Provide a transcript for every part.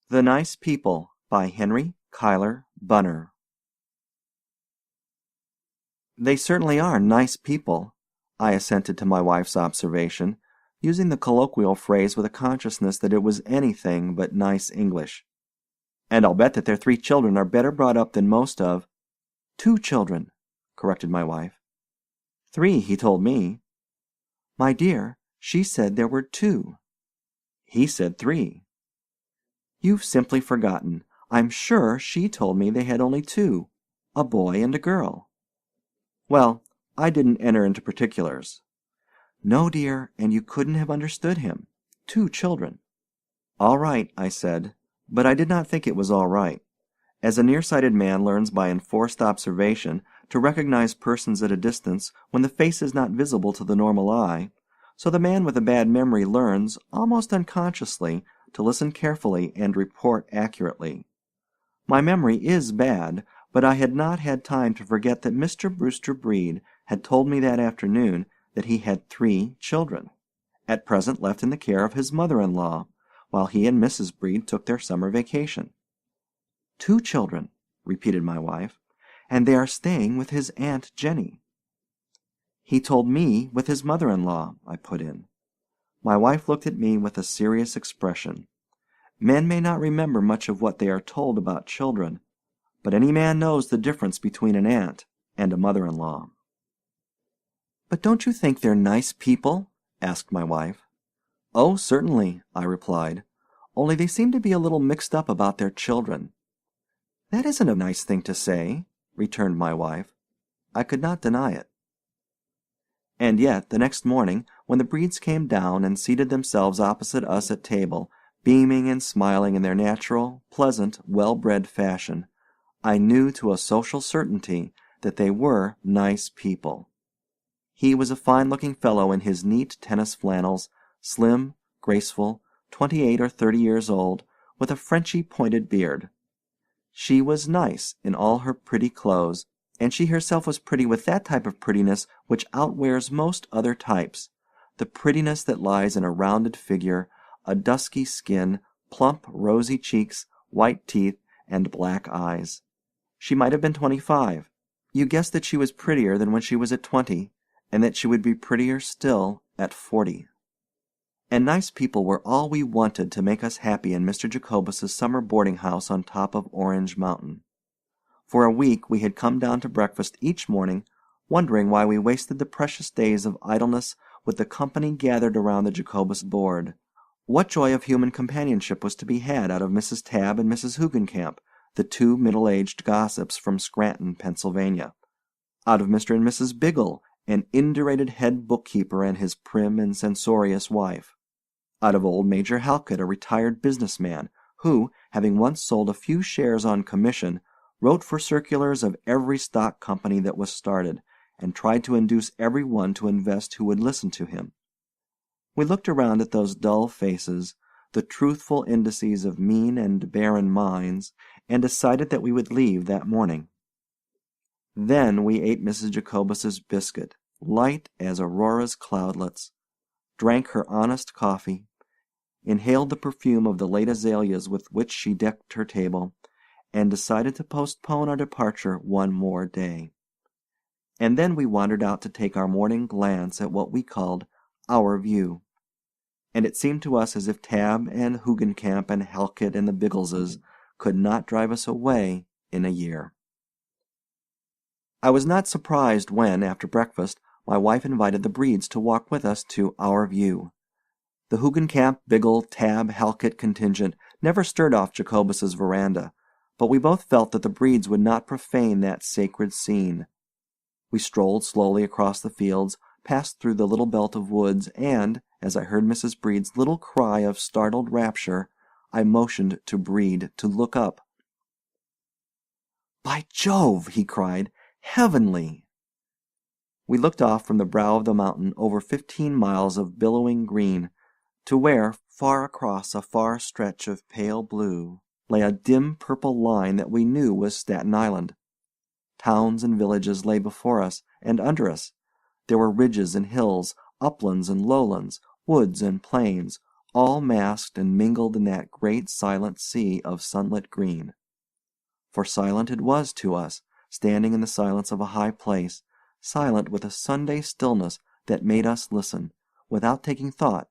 The Nice People by Henry Cuyler Bunner. They certainly are nice people, I assented to my wife's observation, using the colloquial phrase with a consciousness that it was anything but nice English. And I'll bet that their 3 children are better brought up than most of— 2 children, corrected my wife. 3, he told me. My dear, she said there were 2. He said 3. You've simply forgotten. I'm sure she told me they had only 2, a boy and a girl. Well, I didn't enter into particulars. No, dear, and you couldn't have understood him. 2 children. All right, I said, but I did not think it was all right. As a nearsighted man learns by enforced observation to recognize persons at a distance when the face is not visible to the normal eye, so the man with a bad memory learns, almost unconsciously, to listen carefully and report accurately. My memory is bad, but I had not had time to forget that Mr. Brewster Brede had told me that afternoon that he had 3 children, at present left in the care of his mother-in-law, while he and Mrs. Brede took their summer vacation. 2 children, repeated my wife, and they are staying with his Aunt Jenny. He told me with his mother-in-law, I put in. My wife looked at me with a serious expression. Men may not remember much of what they are told about children, but any man knows the difference between an aunt and a mother-in-law. But don't you think they're nice people? Asked my wife. Oh, certainly, I replied, only they seem to be a little mixed up about their children. That isn't a nice thing to say, returned my wife. I could not deny it. And yet, the next morning, when the Bredes came down and seated themselves opposite us at table, beaming and smiling in their natural, pleasant, well-bred fashion, I knew to a social certainty that they were nice people. He was a fine-looking fellow in his neat tennis flannels, slim, graceful, 28 or 30 years old, with a Frenchy pointed beard. She was nice in all her pretty clothes, and she herself was pretty with that type of prettiness which outwears most other types, the prettiness that lies in a rounded figure, a dusky skin, plump, rosy cheeks, white teeth, and black eyes. She might have been 25. You guessed that she was prettier than when she was at 20, and that she would be prettier still at 40. And nice people were all we wanted to make us happy in Mr. Jacobus's summer boarding house on top of Orange Mountain. For a week we had come down to breakfast each morning, wondering why we wasted the precious days of idleness with the company gathered around the Jacobus board. What joy of human companionship was to be had out of Mrs. Tabb and Mrs. Hoogencamp, the 2 middle-aged gossips from Scranton, Pennsylvania, out of Mr. and Mrs. Biggle, an indurated head bookkeeper and his prim and censorious wife, out of old Major Halkett, a retired business-man, who, having once sold a few shares on commission, wrote for circulars of every stock company that was started, and tried to induce every one to invest who would listen to him. We looked around at those dull faces, the truthful indices of mean and barren minds, and decided that we would leave that morning. Then we ate Mrs. Jacobus's biscuit, light as Aurora's cloudlets, drank her honest coffee, inhaled the perfume of the late azaleas with which she decked her table, and decided to postpone our departure one more day. And then we wandered out to take our morning glance at what we called our view. And it seemed to us as if Tabb and Hoogencamp and Halkett and the Biggleses could not drive us away in a year. I was not surprised when, after breakfast, my wife invited the Bredes to walk with us to our view. The Hoogencamp, Biggle, Tabb, Halkett contingent never stirred off Jacobus's veranda, but we both felt that the Bredes would not profane that sacred scene. We strolled slowly across the fields, passed through the little belt of woods, and, as I heard Mrs. Brede's little cry of startled rapture, I motioned to Brede to look up. "By Jove!" he cried. "Heavenly!" We looked off from the brow of the mountain over 15 miles of billowing green, to where, far across a far stretch of pale blue, lay a dim purple line that we knew was Staten Island. Towns and villages lay before us, and under us. There were ridges and hills, uplands and lowlands, woods and plains, all masked and mingled in that great silent sea of sunlit green. For silent it was to us, standing in the silence of a high place, silent with a Sunday stillness that made us listen, without taking thought,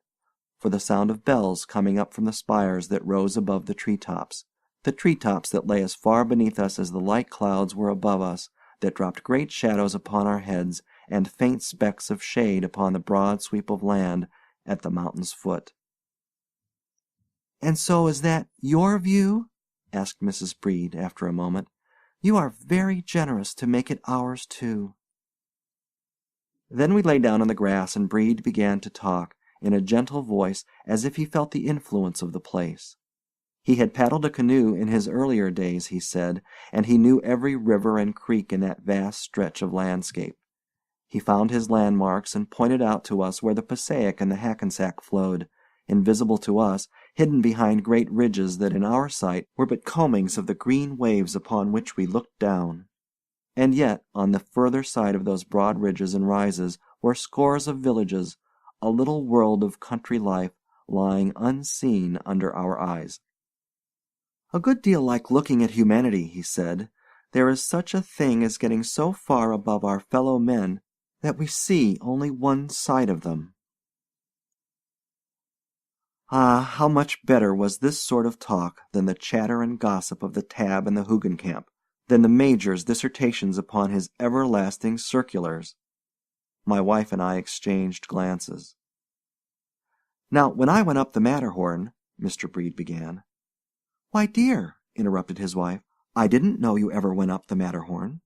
for the sound of bells coming up from the spires that rose above the treetops that lay as far beneath us as the light clouds were above us, that dropped great shadows upon our heads and faint specks of shade upon the broad sweep of land at the mountain's foot. "And so is that your view?" asked Mrs. Brede, after a moment. "You are very generous to make it ours, too." Then we lay down on the grass, and Brede began to talk, in a gentle voice, as if he felt the influence of the place. He had paddled a canoe in his earlier days, he said, and he knew every river and creek in that vast stretch of landscape. He found his landmarks and pointed out to us where the Passaic and the Hackensack flowed, invisible to us, hidden behind great ridges that in our sight were but combings of the green waves upon which we looked down. And yet, on the further side of those broad ridges and rises were scores of villages, a little world of country life lying unseen under our eyes. "A good deal like looking at humanity," he said. "There is such a thing as getting so far above our fellow men that we see only one side of them." Ah, how much better was this sort of talk than the chatter and gossip of the Tab and the Hugenkamp, than the Major's dissertations upon his everlasting circulars! My wife and I exchanged glances. "Now, when I went up the Matterhorn," Mr. Brede began. "Why, dear," interrupted his wife, "I didn't know you ever went up the Matterhorn."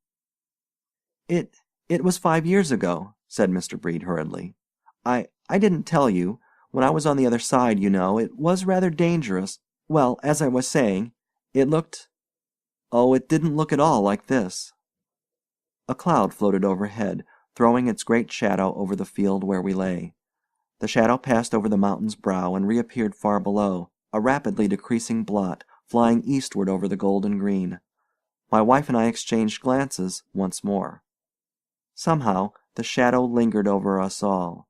It was 5 years ago," said Mr. Brede hurriedly. I didn't tell you. When I was on the other side, you know, it was rather dangerous. Well, as I was saying, it didn't look at all like this." A cloud floated overhead, throwing its great shadow over the field where we lay. The shadow passed over the mountain's brow and reappeared far below, a rapidly decreasing blot, flying eastward over the golden green. My wife and I exchanged glances once more. Somehow the shadow lingered over us all.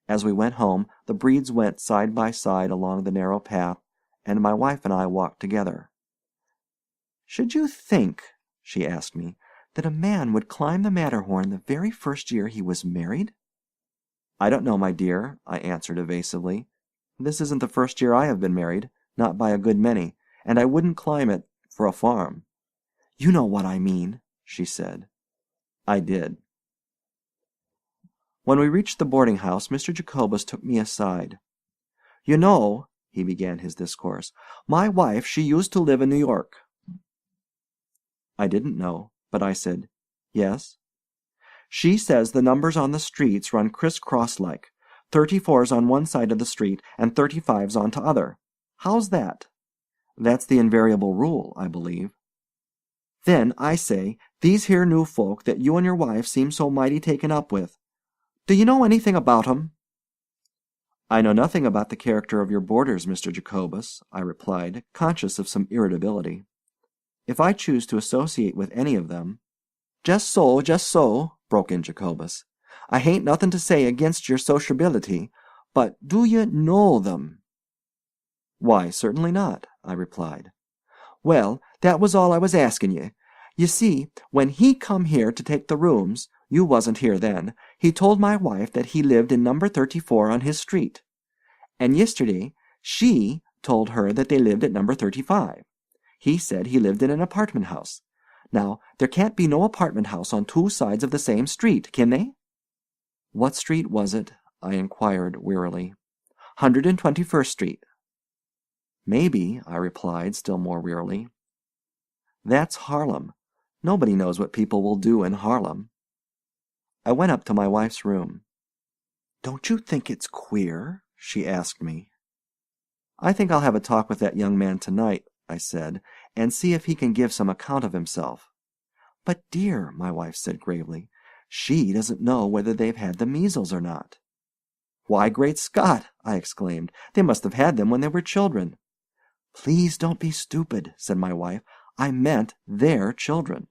As we went home, the Bredes went side by side along the narrow path, and my wife and I walked together. "Should you think," she asked me, "that a man would climb the Matterhorn the very first year he was married?" "I don't know, my dear," I answered evasively. "This isn't the first year I have been married, not by a good many, and I wouldn't climb it for a farm." "You know what I mean," she said. I did. When we reached the boarding house, Mr. Jacobus took me aside. "You know," he began his discourse, "my wife, she used to live in New York." I didn't know, but I said, "Yes." "She says the numbers on the streets run criss-cross like, 34's on one side of the street and 35's on t'other. How's that?" "That's the invariable rule, I believe." "Then, I say, these here new folk that you and your wife seem so mighty taken up with, do you know anything about 'em?" "I know nothing about the character of your boarders, Mr. Jacobus," I replied, conscious of some irritability. "If I choose to associate with any of them—" Just so," broke in Jacobus. "I hain't nothin' to say against your sociability, but do you know them?" "Why, certainly not," I replied. "Well, that was all I was askin' you. You see, when he come here to take the rooms, you wasn't here then, he told my wife that he lived in number 34 on his street. And yesterday she told her that they lived at number 35. He said he lived in an apartment house. Now, there can't be no apartment house on two sides of the same street, can they?" "What street was it?" I inquired wearily. 121st Street. "Maybe," I replied, still more wearily. "That's Harlem. Nobody knows what people will do in Harlem." I went up to my wife's room. "Don't you think it's queer?" she asked me. "I think I'll have a talk with that young man tonight," I said, "and see if he can give some account of himself." "But, dear," my wife said gravely, "she doesn't know whether they've had the measles or not." "Why, great Scott!" I exclaimed, "they must have had them when they were children." "Please don't be stupid," said my wife. "I meant their children."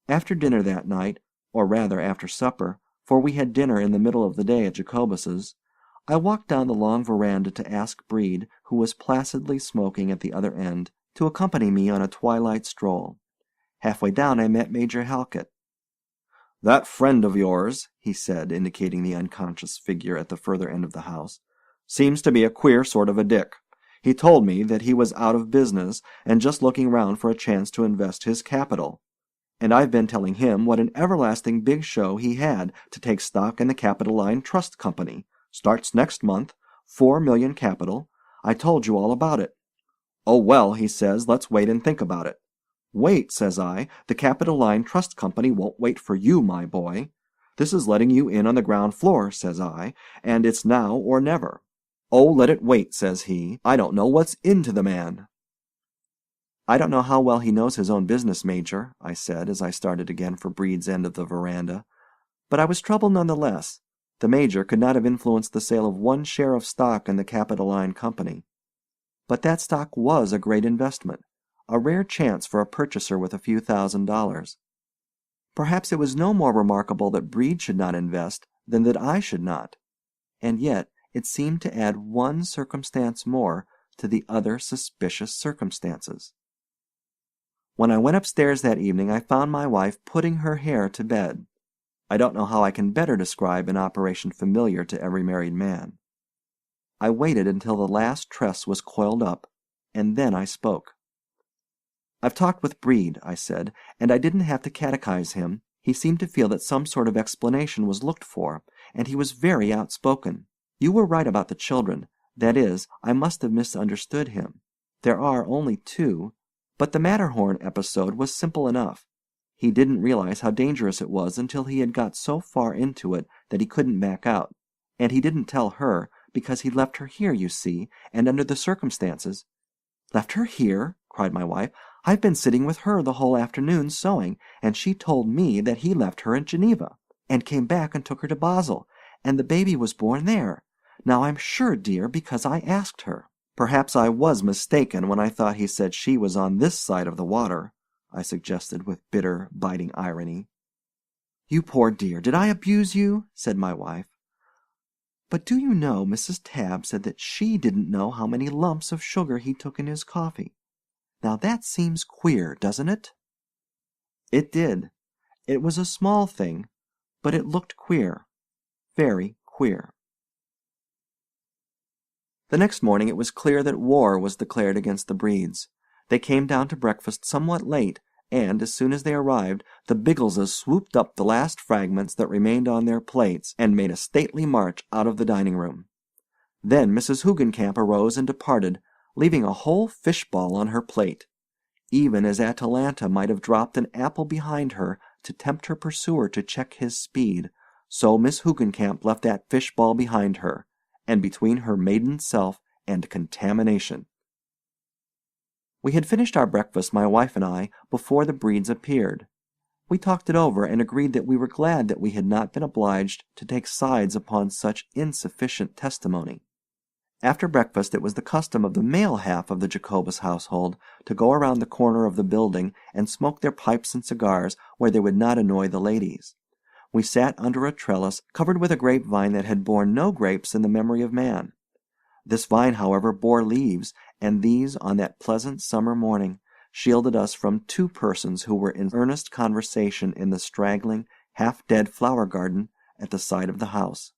After dinner that night, or rather after supper, for we had dinner in the middle of the day at Jacobus's, I walked down the long veranda to ask Brede, who was placidly smoking at the other end, to accompany me on a twilight stroll. Halfway down I met Major Halkett. "That friend of yours," he said, indicating the unconscious figure at the further end of the house, "seems to be a queer sort of a dick. He told me that he was out of business and just looking round for a chance to invest his capital. And I've been telling him what an everlasting big show he had to take stock in the Capitoline Trust Company. Starts next month, 4 million capital. I told you all about it. Oh, well, he says, let's wait and think about it. Wait, says I. The Capitoline Trust Company won't wait for you, my boy. This is letting you in on the ground floor, says I, and it's now or never. Oh, let it wait, says he. I don't know what's into the man. I don't know how well he knows his own business, Major, I said as I started again for Brede's end of the veranda. But I was troubled none the less. The Major could not have influenced the sale of 1 share of stock in the Capitoline Company. But that stock was a great investment, a rare chance for a purchaser with a few $1,000s. Perhaps it was no more remarkable that Brede should not invest than that I should not. And yet it seemed to add one circumstance more to the other suspicious circumstances. When I went upstairs that evening I found my wife putting her hair to bed. I don't know how I can better describe an operation familiar to every married man. I waited until the last tress was coiled up, and then I spoke. "I've talked with Brede," I said, "and I didn't have to catechize him. He seemed to feel that some sort of explanation was looked for, and he was very outspoken. You were right about the children. That is, I must have misunderstood him. There are only 2, but the Matterhorn episode was simple enough. He didn't realize how dangerous it was until he had got so far into it that he couldn't back out. And he didn't tell her, because he left her here, you see, and under the circumstances—" "Left her here?" cried my wife. "I've been sitting with her the whole afternoon sewing, and she told me that he left her in Geneva, and came back and took her to Basel, and the baby was born there. Now I'm sure, dear, because I asked her." "Perhaps I was mistaken when I thought he said she was on this side of the water," I suggested with bitter, biting irony. "You poor dear, did I abuse you?" said my wife. "But do you know Mrs. Tabb said that she didn't know how many lumps of sugar he took in his coffee. Now that seems queer, doesn't it?" It did. It was a small thing, but it looked queer. Very queer. The next morning it was clear that war was declared against the Bredes. They came down to breakfast somewhat late, and, as soon as they arrived, the Biggleses swooped up the last fragments that remained on their plates and made a stately march out of the dining-room. Then Mrs. Hoogencamp arose and departed, leaving a whole fish-ball on her plate. Even as Atalanta might have dropped an apple behind her to tempt her pursuer to check his speed, so Miss Hoogencamp left that fish-ball behind her, and between her maiden self and contamination. We had finished our breakfast, my wife and I, before the Bredes appeared. We talked it over and agreed that we were glad that we had not been obliged to take sides upon such insufficient testimony. After breakfast it was the custom of the male half of the Jacobus household to go around the corner of the building and smoke their pipes and cigars where they would not annoy the ladies. We sat under a trellis covered with a grapevine that had borne no grapes in the memory of man. This vine, however, bore leaves, and these, on that pleasant summer morning, shielded us from 2 persons who were in earnest conversation in the straggling, half-dead flower garden at the side of the house.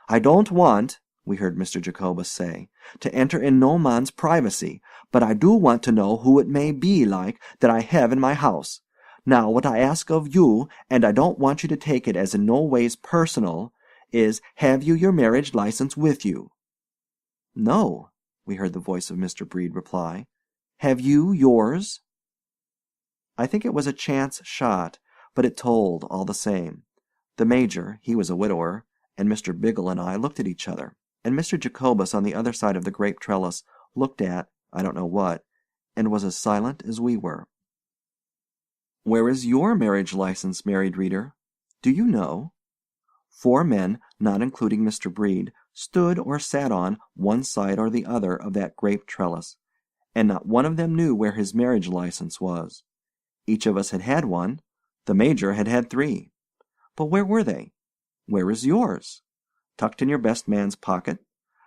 "I don't want," we heard Mr. Jacobus say, "to enter in no man's privacy, but I do want to know who it may be like that I have in my house. Now, what I ask of you, and I don't want you to take it as in no ways personal, is, have you your marriage license with you?" "No," we heard the voice of Mr. Brede reply. "Have you yours?" I think it was a chance shot, but it told all the same. The Major, he was a widower, and Mr. Biggle and I looked at each other, and Mr. Jacobus on the other side of the grape trellis looked at I don't know what, and was as silent as we were. Where is your marriage license, married reader? Do you know? 4 men, not including Mr. Brede, stood or sat on one side or the other of that grape trellis, and not one of them knew where his marriage license was. Each of us had had one. The Major had had 3. But where were they? Where is yours? tucked in your best man's pocket,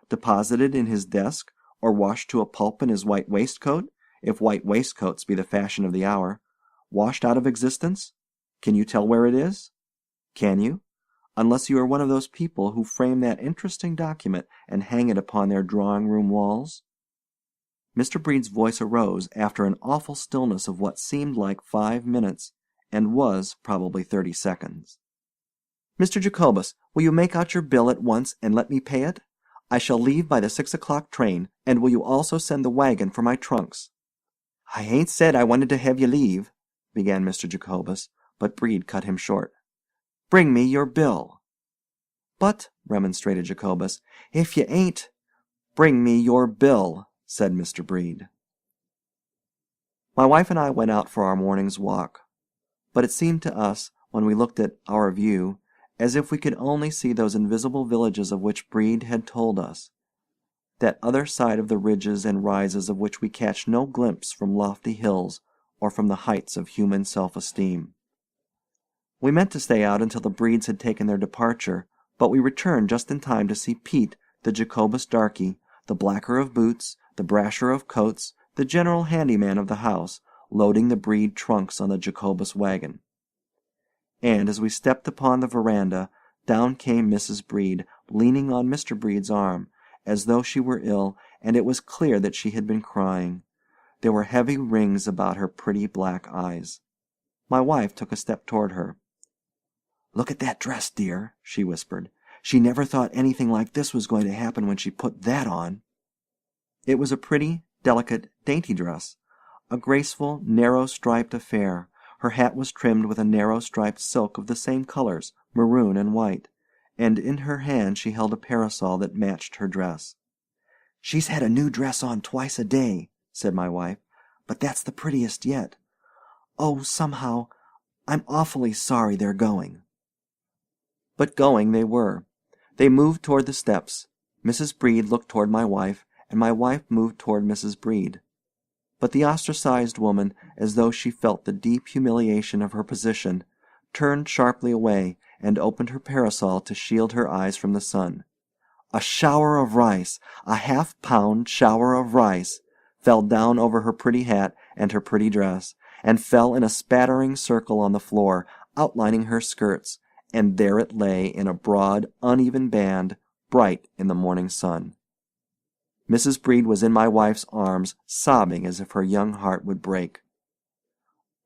deposited in his desk, or washed to a pulp in his white waistcoat, if white waistcoats be the fashion of the hour, washed out of existence? Can you tell where it is? Can you? Unless you are one of those people who frame that interesting document and hang it upon their drawing-room walls? Mr. Brede's voice arose after an awful stillness of what seemed like 5 minutes, and was probably 30 seconds. "Mr. Jacobus, will you make out your bill at once and let me pay it? I shall leave by the 6 o'clock train, and will you also send the wagon for my trunks?" "I hain't said I wanted to have you leave," began Mr. Jacobus, but Brede cut him short. "Bring me your bill." "But," remonstrated Jacobus, "if you ain't—" "Bring me your bill," said Mr. Brede. My wife and I went out for our morning's walk. But it seemed to us, when we looked at our view, as if we could only see those invisible villages of which Brede had told us, that other side of the ridges and rises of which we catch no glimpse from lofty hills or from the heights of human self-esteem. We meant to stay out until the Bredes had taken their departure, but we returned just in time to see Pete, the Jacobus darky, the blacker of boots, the brasher of coats, the general handyman of the house, loading the Brede trunks on the Jacobus wagon. And as we stepped upon the veranda, down came Mrs. Brede, leaning on Mr. Brede's arm, as though she were ill, and it was clear that she had been crying. There were heavy rings about her pretty black eyes. My wife took a step toward her. "Look at that dress, dear," she whispered. "She never thought anything like this was going to happen when she put that on." It was a pretty, delicate, dainty dress, a graceful, narrow-striped affair. Her hat was trimmed with a narrow-striped silk of the same colors, maroon and white, and in her hand she held a parasol that matched her dress. "She's had a new dress on twice a day," said my wife, "but that's the prettiest yet. Oh, somehow, I'm awfully sorry they're going." But going they were. They moved toward the steps. Mrs. Brede looked toward my wife, and my wife moved toward Mrs. Brede. But the ostracized woman, as though she felt the deep humiliation of her position, turned sharply away and opened her parasol to shield her eyes from the sun. A shower of rice, a half-pound shower of rice, fell down over her pretty hat and her pretty dress, and fell in a spattering circle on the floor, outlining her skirts, and there it lay in a broad, uneven band, bright in the morning sun. Mrs. Brede was in my wife's arms, sobbing as if her young heart would break.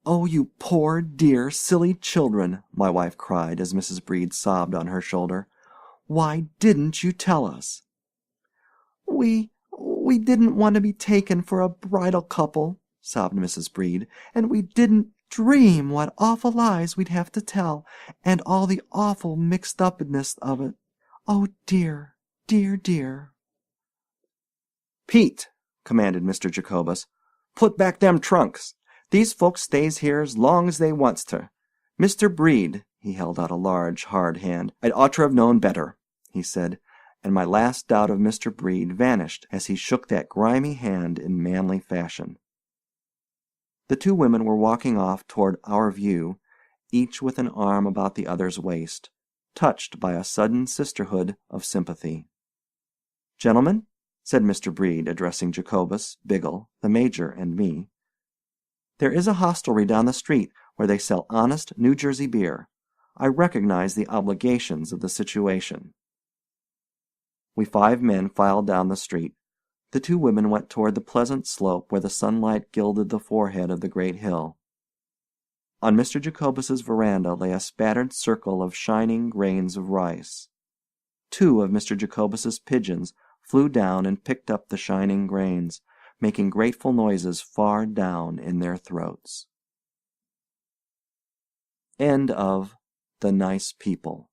"Oh, you poor, dear, silly children!" my wife cried as Mrs. Brede sobbed on her shoulder. "Why didn't you tell us?" We didn't want to be taken for a bridal couple," sobbed Mrs. Brede, "and we didn't dream what awful lies we'd have to tell, and all the awful mixed-upness of it. Oh, dear, dear, dear." "Pete," commanded Mr. Jacobus, "put back them trunks. These folks stays here as long as they wants to. Mr. Brede," he held out a large, hard hand, "I'd oughter have known better," he said, and my last doubt of Mr. Brede vanished as he shook that grimy hand in manly fashion. The two women were walking off toward our view, each with an arm about the other's waist, touched by a sudden sisterhood of sympathy. "Gentlemen," said Mr. Brede, addressing Jacobus, Biggle, the Major, and me, "there is a hostelry down the street where they sell honest New Jersey beer. I recognize the obligations of the situation." We 5 men filed down the street. The two women went toward the pleasant slope where the sunlight gilded the forehead of the great hill. On Mr. Jacobus's veranda lay a spattered circle of shining grains of rice. 2 of Mr. Jacobus's pigeons flew down and picked up the shining grains, making grateful noises far down in their throats. End of The Nice People.